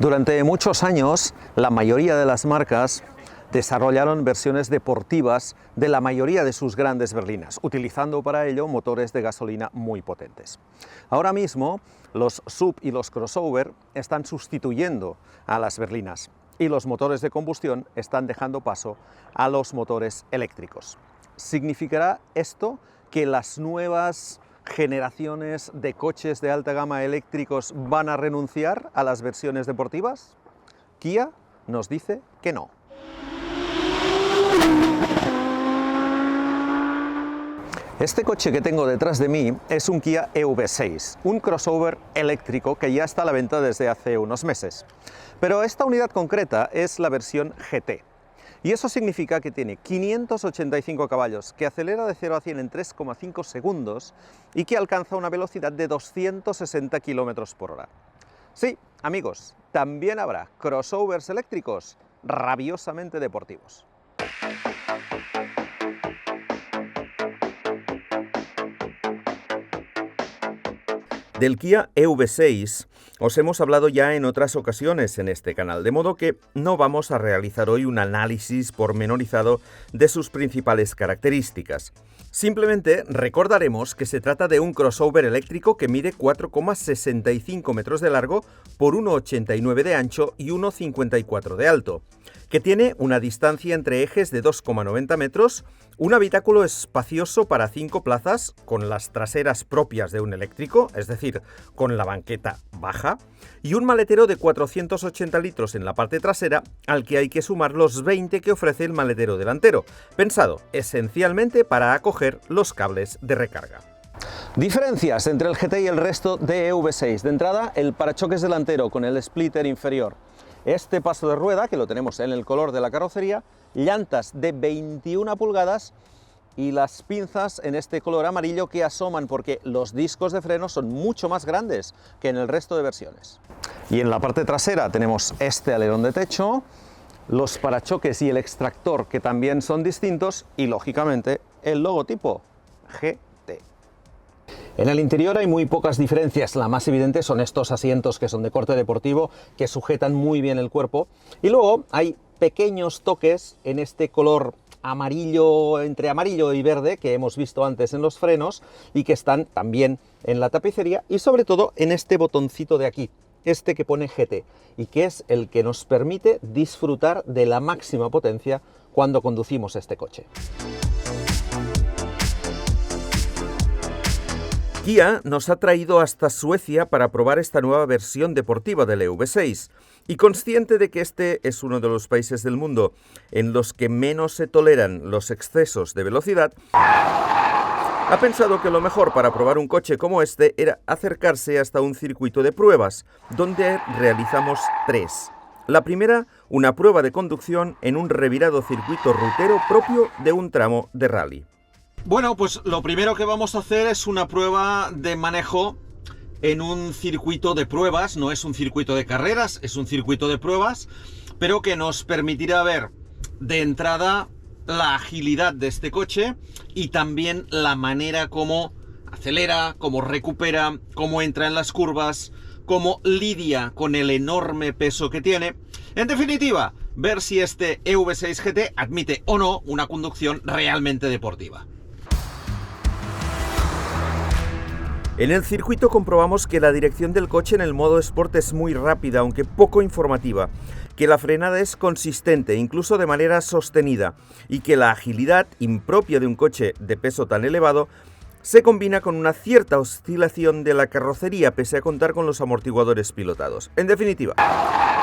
Durante muchos años, la mayoría de las marcas desarrollaron versiones deportivas de la mayoría de sus grandes berlinas, utilizando para ello motores de gasolina muy potentes. Ahora mismo, los SUV y los crossover están sustituyendo a las berlinas y los motores de combustión están dejando paso a los motores eléctricos. ¿Significará esto que las nuevas generaciones de coches de alta gama eléctricos van a renunciar a las versiones deportivas? Kia nos dice que no. Este coche que tengo detrás de mí es un Kia EV6, un crossover eléctrico que ya está a la venta desde hace unos meses. Pero esta unidad concreta es la versión GT. Y eso significa que tiene 585 caballos, que acelera de 0 a 100 en 3,5 segundos y que alcanza una velocidad de 260 km por hora. Sí, amigos, también habrá crossovers eléctricos rabiosamente deportivos. Del Kia EV6 os hemos hablado ya en otras ocasiones en este canal, de modo que no vamos a realizar hoy un análisis pormenorizado de sus principales características. Simplemente recordaremos que se trata de un crossover eléctrico que mide 4,65 metros de largo por 1,89 de ancho y 1,54 de alto, que tiene una distancia entre ejes de 2,90 metros, un habitáculo espacioso para 5 plazas con las traseras propias de un eléctrico, es decir, con la banqueta baja, y un maletero de 480 litros en la parte trasera, al que hay que sumar los 20 que ofrece el maletero delantero, pensado esencialmente para acoger los cables de recarga. Diferencias entre el GT y el resto de EV6. De entrada, el parachoques delantero con el splitter inferior. Este paso de rueda, que lo tenemos en el color de la carrocería, llantas de 21 pulgadas y las pinzas en este color amarillo que asoman porque los discos de freno son mucho más grandes que en el resto de versiones. Y en la parte trasera tenemos este alerón de techo, los parachoques y el extractor que también son distintos y, lógicamente, el logotipo GT. En el interior hay muy pocas diferencias, la más evidente son estos asientos que son de corte deportivo, que sujetan muy bien el cuerpo, y luego hay pequeños toques en este color amarillo, entre amarillo y verde, que hemos visto antes en los frenos, y que están también en la tapicería, y sobre todo en este botoncito de aquí, este que pone GT, y que es el que nos permite disfrutar de la máxima potencia cuando conducimos este coche. Kia nos ha traído hasta Suecia para probar esta nueva versión deportiva del EV6 y consciente de que este es uno de los países del mundo en los que menos se toleran los excesos de velocidad, ha pensado que lo mejor para probar un coche como este era acercarse hasta un circuito de pruebas, donde realizamos 3. La primera, una prueba de conducción en un revirado circuito rutero propio de un tramo de rally. Bueno, pues lo primero que vamos a hacer es una prueba de manejo en un circuito de pruebas. No es un circuito de carreras, es un circuito de pruebas, pero que nos permitirá ver de entrada la agilidad de este coche y también la manera como acelera, cómo recupera, cómo entra en las curvas, cómo lidia con el enorme peso que tiene. En definitiva, ver si este EV6 GT admite o no una conducción realmente deportiva. En el circuito comprobamos que la dirección del coche en el modo Sport es muy rápida, aunque poco informativa, que la frenada es consistente, incluso de manera sostenida, y que la agilidad, impropia de un coche de peso tan elevado, se combina con una cierta oscilación de la carrocería, pese a contar con los amortiguadores pilotados. En definitiva,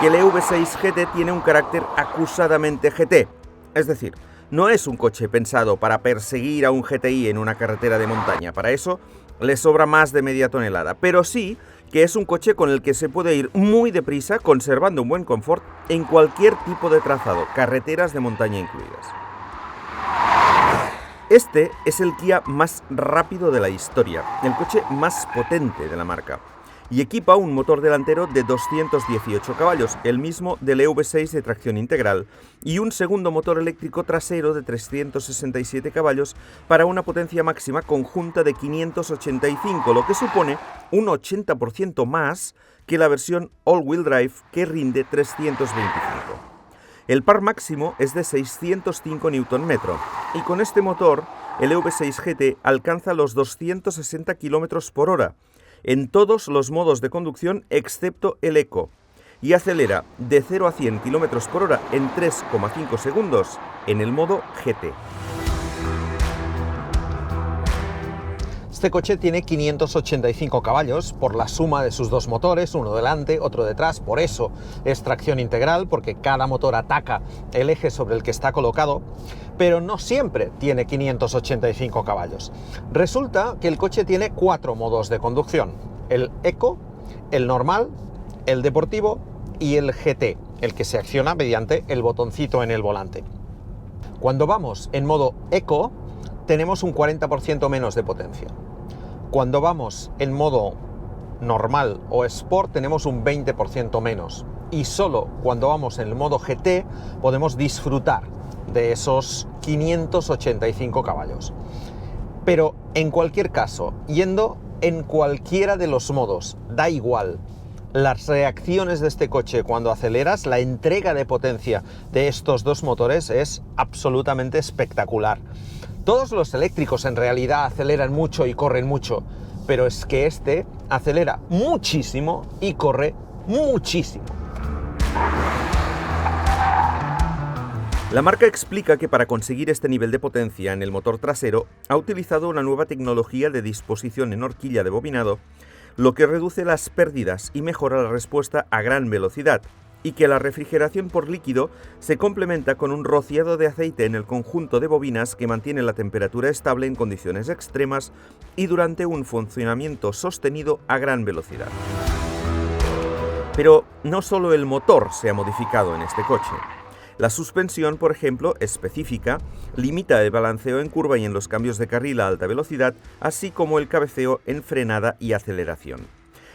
que el EV6 GT tiene un carácter acusadamente GT, es decir, no es un coche pensado para perseguir a un GTI en una carretera de montaña. Para eso le sobra más de media tonelada, pero sí que es un coche con el que se puede ir muy deprisa, conservando un buen confort en cualquier tipo de trazado, carreteras de montaña incluidas. Este es el Kia más rápido de la historia, el coche más potente de la marca. y equipa un motor delantero de 218 caballos, el mismo del EV6 de tracción integral, y un segundo motor eléctrico trasero de 367 caballos para una potencia máxima conjunta de 585, lo que supone un 80% más que la versión all-wheel drive, que rinde 325. El par máximo es de 605 Nm, y con este motor el EV6 GT alcanza los 260 km/h en todos los modos de conducción excepto el Eco, y acelera de 0 a 100 km/h en 3,5 segundos en el modo GT. Este coche tiene 585 caballos por la suma de sus dos motores, uno delante, otro detrás, por eso es tracción integral, porque cada motor ataca el eje sobre el que está colocado, pero no siempre tiene 585 caballos. Resulta que el coche tiene 4 modos de conducción: el Eco, el normal, el deportivo y el GT, el que se acciona mediante el botoncito en el volante. Cuando vamos en modo Eco, tenemos un 40% menos de potencia. Cuando vamos en modo normal o Sport tenemos un 20% menos. Y solo cuando vamos en el modo GT podemos disfrutar de esos 585 caballos. Pero en cualquier caso, yendo en cualquiera de los modos, da igual. Las reacciones de este coche cuando aceleras, la entrega de potencia de estos dos motores es absolutamente espectacular. Todos los eléctricos en realidad aceleran mucho y corren mucho, pero es que este acelera muchísimo y corre muchísimo. La marca explica que para conseguir este nivel de potencia en el motor trasero ha utilizado una nueva tecnología de disposición en horquilla de bobinado, lo que reduce las pérdidas y mejora la respuesta a gran velocidad, y que la refrigeración por líquido se complementa con un rociado de aceite en el conjunto de bobinas que mantiene la temperatura estable en condiciones extremas y durante un funcionamiento sostenido a gran velocidad. Pero no solo el motor se ha modificado en este coche. La suspensión, por ejemplo, específica, limita el balanceo en curva y en los cambios de carril a alta velocidad, así como el cabeceo en frenada y aceleración.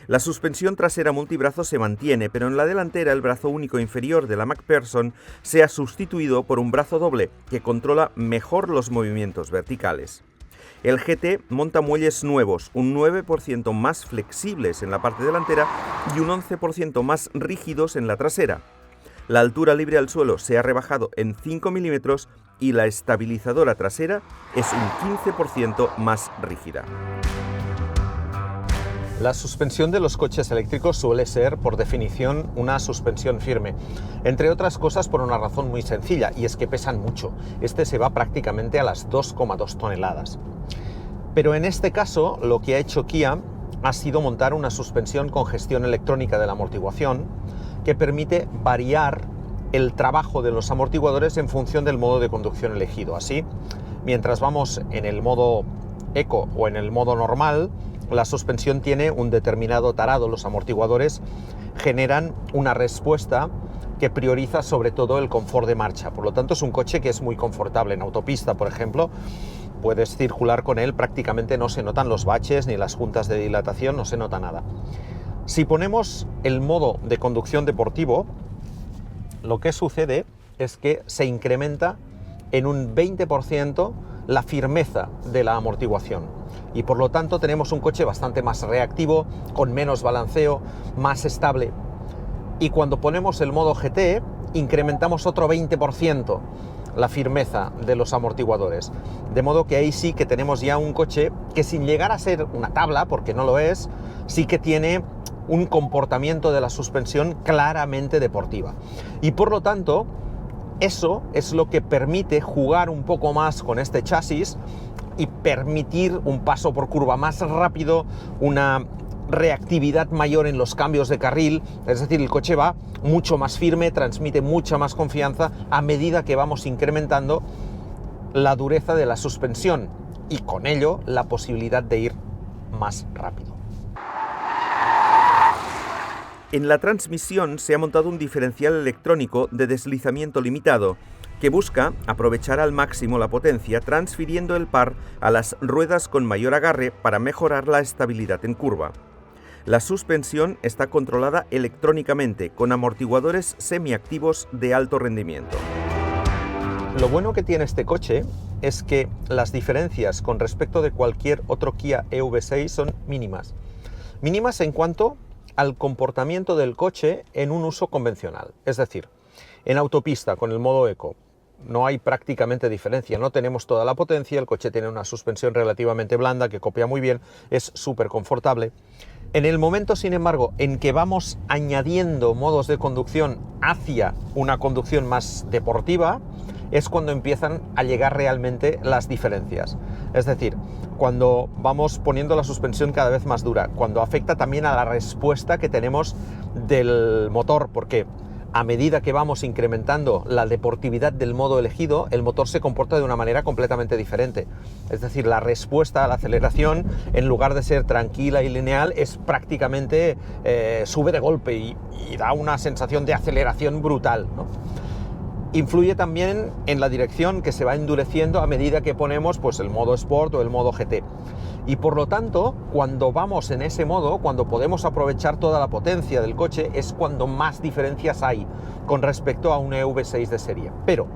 La suspensión trasera multibrazo se mantiene, pero en la delantera el brazo único inferior de la MacPherson se ha sustituido por un brazo doble que controla mejor los movimientos verticales. El GT monta muelles nuevos, un 9% más flexibles en la parte delantera y un 11% más rígidos en la trasera. La altura libre al suelo se ha rebajado en 5 milímetros y la estabilizadora trasera es un 15% más rígida. La suspensión de los coches eléctricos suele ser, por definición, una suspensión firme, entre otras cosas por una razón muy sencilla, y es que pesan mucho. Este se va prácticamente a las 2,2 toneladas. Pero en este caso, lo que ha hecho Kia ha sido montar una suspensión con gestión electrónica de la amortiguación que permite variar el trabajo de los amortiguadores en función del modo de conducción elegido. Así, mientras vamos en el modo Eco o en el modo normal, la suspensión tiene un determinado tarado. Los amortiguadores generan una respuesta que prioriza sobre todo el confort de marcha. Por lo tanto, es un coche que es muy confortable. En autopista, por ejemplo, puedes circular con él, prácticamente no se notan los baches ni las juntas de dilatación, no se nota nada. Si ponemos el modo de conducción deportivo, lo que sucede es que se incrementa en un 20% la firmeza de la amortiguación. Y por lo tanto tenemos un coche bastante más reactivo, con menos balanceo, más estable. Y cuando ponemos el modo GT, incrementamos otro 20% la firmeza de los amortiguadores. De modo que ahí sí que tenemos ya un coche que, sin llegar a ser una tabla, porque no lo es, sí que tiene un comportamiento de la suspensión claramente deportiva. Y por lo tanto, eso es lo que permite jugar un poco más con este chasis y permitir un paso por curva más rápido, una reactividad mayor en los cambios de carril. Es decir, el coche va mucho más firme, transmite mucha más confianza a medida que vamos incrementando la dureza de la suspensión y con ello la posibilidad de ir más rápido. En la transmisión se ha montado un diferencial electrónico de deslizamiento limitado que busca aprovechar al máximo la potencia transfiriendo el par a las ruedas con mayor agarre para mejorar la estabilidad en curva. La suspensión está controlada electrónicamente con amortiguadores semiactivos de alto rendimiento. Lo bueno que tiene este coche es que las diferencias con respecto de cualquier otro Kia EV6 son mínimas. Mínimas en cuanto al comportamiento del coche en un uso convencional. Es decir, en autopista con el modo Eco no hay prácticamente diferencia, no tenemos toda la potencia, el coche tiene una suspensión relativamente blanda que copia muy bien, es súper confortable. En el momento, sin embargo, en que vamos añadiendo modos de conducción hacia una conducción más deportiva, es cuando empiezan a llegar realmente las diferencias. Es decir, cuando vamos poniendo la suspensión cada vez más dura, cuando afecta también a la respuesta que tenemos del motor, porque a medida que vamos incrementando la deportividad del modo elegido, el motor se comporta de una manera completamente diferente. Es decir, la respuesta a la aceleración, en lugar de ser tranquila y lineal, es prácticamente sube de golpe y da una sensación de aceleración brutal, ¿no? Influye también en la dirección, que se va endureciendo a medida que ponemos pues, el modo Sport o el modo GT. Y por lo tanto, cuando vamos en ese modo, cuando podemos aprovechar toda la potencia del coche, es cuando más diferencias hay con respecto a un EV6 de serie. Pero,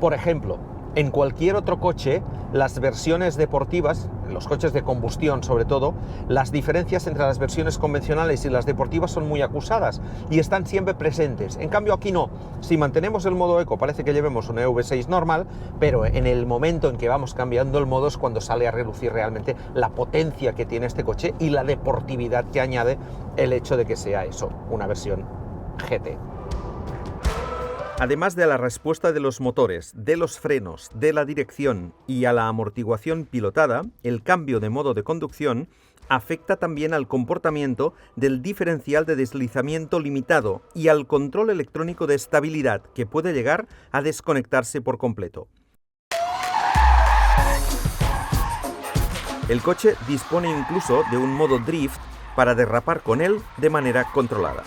por ejemplo, en cualquier otro coche, las versiones deportivas, los coches de combustión sobre todo, las diferencias entre las versiones convencionales y las deportivas son muy acusadas y están siempre presentes. En cambio aquí no. Si mantenemos el modo Eco parece que llevemos un EV6 normal, pero en el momento en que vamos cambiando el modo es cuando sale a relucir realmente la potencia que tiene este coche y la deportividad que añade el hecho de que sea eso, una versión GT. Además de la respuesta de los motores, de los frenos, de la dirección y a la amortiguación pilotada, el cambio de modo de conducción afecta también al comportamiento del diferencial de deslizamiento limitado y al control electrónico de estabilidad, que puede llegar a desconectarse por completo. El coche dispone incluso de un modo drift para derrapar con él de manera controlada.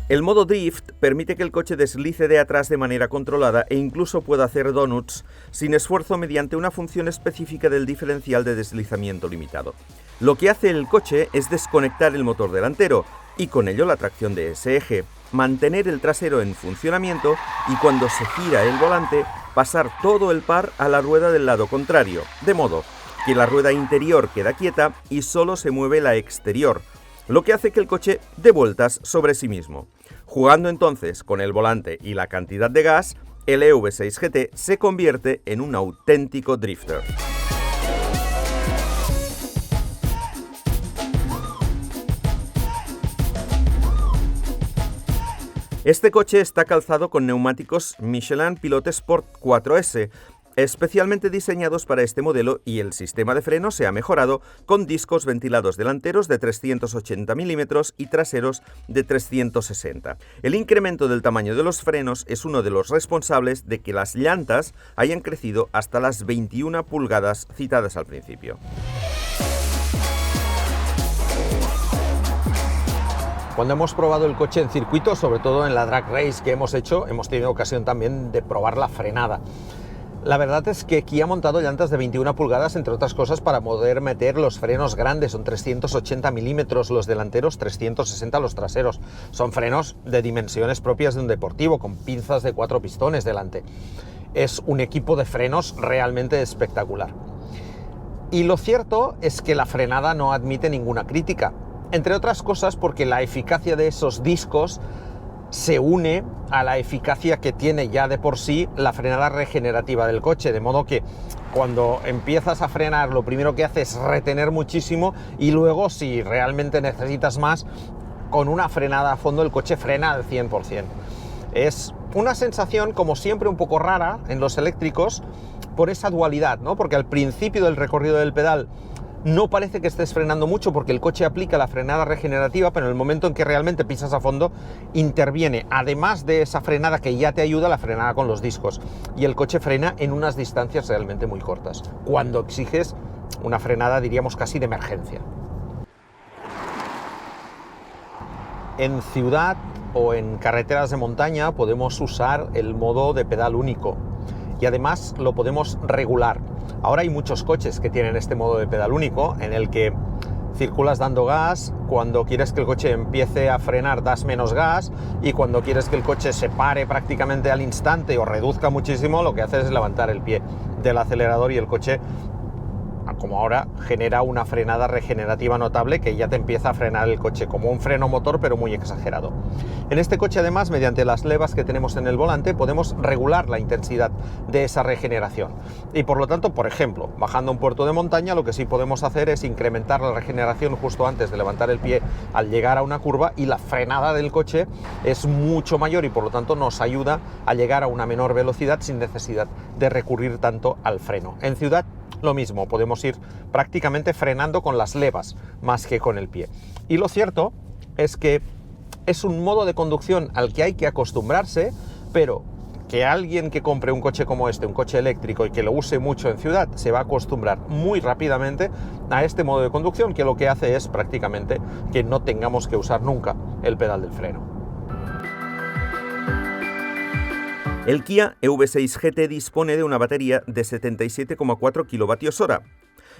El modo Drift permite que el coche deslice de atrás de manera controlada e incluso pueda hacer donuts sin esfuerzo mediante una función específica del diferencial de deslizamiento limitado. Lo que hace el coche es desconectar el motor delantero y con ello la tracción de ese eje, mantener el trasero en funcionamiento y cuando se gira el volante pasar todo el par a la rueda del lado contrario, de modo que la rueda interior queda quieta y solo se mueve la exterior, lo que hace que el coche dé vueltas sobre sí mismo. Jugando entonces con el volante y la cantidad de gas, el EV6 GT se convierte en un auténtico drifter. Este coche está calzado con neumáticos Michelin Pilot Sport 4S, especialmente diseñados para este modelo, y el sistema de freno se ha mejorado con discos ventilados delanteros de 380 mm y traseros de 360. El incremento del tamaño de los frenos es uno de los responsables de que las llantas hayan crecido hasta las 21 pulgadas citadas al principio. Cuando hemos probado el coche en circuito, sobre todo en la drag race que hemos hecho, hemos tenido ocasión también de probar la frenada. La verdad es que Kia ha montado llantas de 21 pulgadas, entre otras cosas, para poder meter los frenos grandes. Son 380 milímetros los delanteros, 360 los traseros. Son frenos de dimensiones propias de un deportivo, con pinzas de 4 pistones delante. Es un equipo de frenos realmente espectacular. Y lo cierto es que la frenada no admite ninguna crítica. Entre otras cosas porque la eficacia de esos discos se une a la eficacia que tiene ya de por sí la frenada regenerativa del coche, de modo que cuando empiezas a frenar lo primero que hace es retener muchísimo y luego, si realmente necesitas más, con una frenada a fondo el coche frena al 100%. Es una sensación, como siempre, un poco rara en los eléctricos por esa dualidad, ¿no? Porque al principio del recorrido del pedal no parece que estés frenando mucho porque el coche aplica la frenada regenerativa, pero en el momento en que realmente pisas a fondo, interviene, además de esa frenada que ya te ayuda, la frenada con los discos. Y el coche frena en unas distancias realmente muy cortas, cuando exiges una frenada, diríamos, casi de emergencia. En ciudad o en carreteras de montaña podemos usar el modo de pedal único y además lo podemos regular. Ahora hay muchos coches que tienen este modo de pedal único en el que circulas dando gas, cuando quieres que el coche empiece a frenar das menos gas y cuando quieres que el coche se pare prácticamente al instante o reduzca muchísimo, lo que haces es levantar el pie del acelerador y el coche, como ahora, genera una frenada regenerativa notable que ya te empieza a frenar el coche, como un freno motor pero muy exagerado. En este coche además, mediante las levas que tenemos en el volante, podemos regular la intensidad de esa regeneración y por lo tanto, por ejemplo, bajando un puerto de montaña, lo que sí podemos hacer es incrementar la regeneración justo antes de levantar el pie al llegar a una curva y la frenada del coche es mucho mayor y por lo tanto nos ayuda a llegar a una menor velocidad sin necesidad de recurrir tanto al freno. En ciudad lo mismo, podemos ir prácticamente frenando con las levas más que con el pie. Y lo cierto es que es un modo de conducción al que hay que acostumbrarse, pero que alguien que compre un coche como este, un coche eléctrico y que lo use mucho en ciudad, se va a acostumbrar muy rápidamente a este modo de conducción, que lo que hace es prácticamente que no tengamos que usar nunca el pedal del freno. El Kia EV6 GT dispone de una batería de 77,4 kWh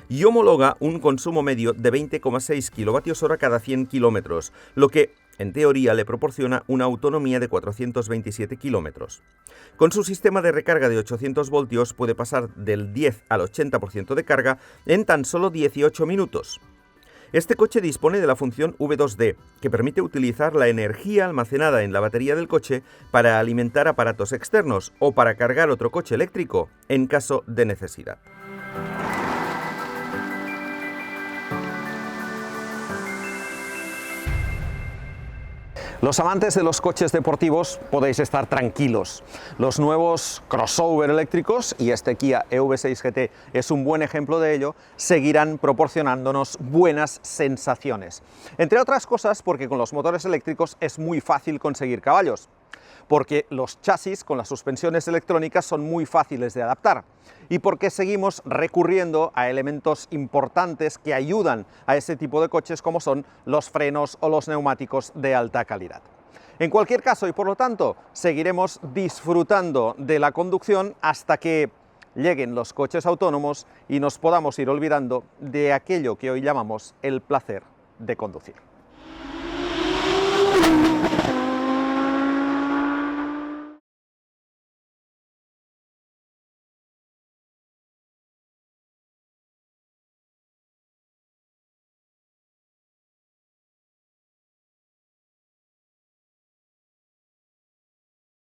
y homologa un consumo medio de 20,6 kWh cada 100 kilómetros, lo que, en teoría, le proporciona una autonomía de 427 kilómetros. Con su sistema de recarga de 800 voltios puede pasar del 10 al 80% de carga en tan solo 18 minutos. Este coche dispone de la función V2D, que permite utilizar la energía almacenada en la batería del coche para alimentar aparatos externos o para cargar otro coche eléctrico en caso de necesidad. Los amantes de los coches deportivos podéis estar tranquilos. Los nuevos crossover eléctricos, y este Kia EV6 GT es un buen ejemplo de ello, seguirán proporcionándonos buenas sensaciones. Entre otras cosas porque con los motores eléctricos es muy fácil conseguir caballos, porque los chasis con las suspensiones electrónicas son muy fáciles de adaptar y porque seguimos recurriendo a elementos importantes que ayudan a ese tipo de coches como son los frenos o los neumáticos de alta calidad. En cualquier caso y por lo tanto seguiremos disfrutando de la conducción hasta que lleguen los coches autónomos y nos podamos ir olvidando de aquello que hoy llamamos el placer de conducir.